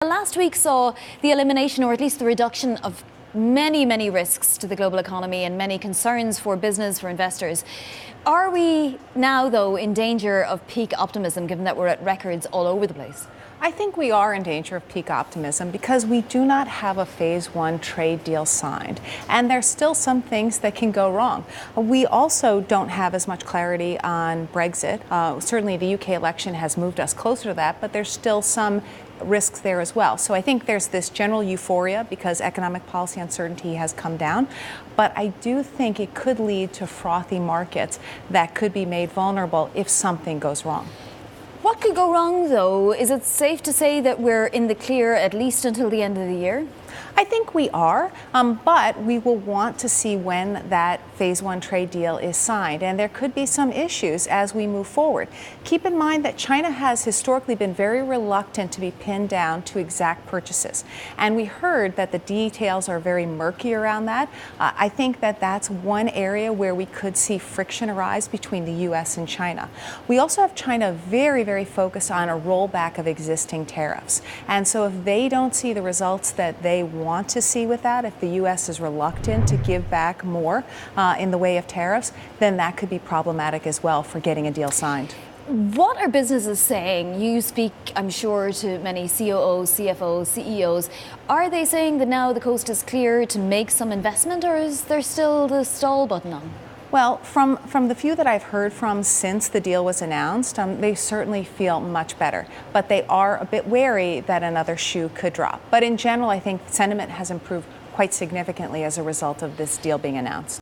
Last week saw the elimination, or at least the reduction, of many risks to the global economy and many concerns for business, for investors. Are we now, though, in danger of peak optimism, given that we're at records all over the place? I think we are in danger of peak optimism because we do not have a phase one trade deal signed. And there's still some things that can go wrong. We also don't have as much clarity on Brexit. Certainly the UK election has moved us closer to that, but there's still some risks there as well. So I think there's this general euphoria because economic policy uncertainty has come down. But I do think it could lead to frothy markets that could be made vulnerable if something goes wrong. What could go wrong, though? Is it safe to say that we're in the clear at least until the end of the year? I think we are, but we will want to see when that phase one trade deal is signed, and there could be some issues as we move forward. Keep in mind that China has historically been very reluctant to be pinned down to exact purchases, and we heard that the details are very murky around that. I think that that's one area where we could see friction arise between the U.S. and China. We also have China very focused on a rollback of existing tariffs, and so if they don't see the results that they want to see with that, if the U.S. is reluctant to give back more in the way of tariffs, then that could be problematic as well for getting a deal signed. What are businesses saying? You speak, I'm sure, to many COOs, CFOs, CEOs. Are they saying that now the coast is clear to make some investment, or is there still the stall button on? Well, from the few that I've heard from since the deal was announced, they certainly feel much better. But they are a bit wary that another shoe could drop. But in general, I think sentiment has improved quite significantly as a result of this deal being announced.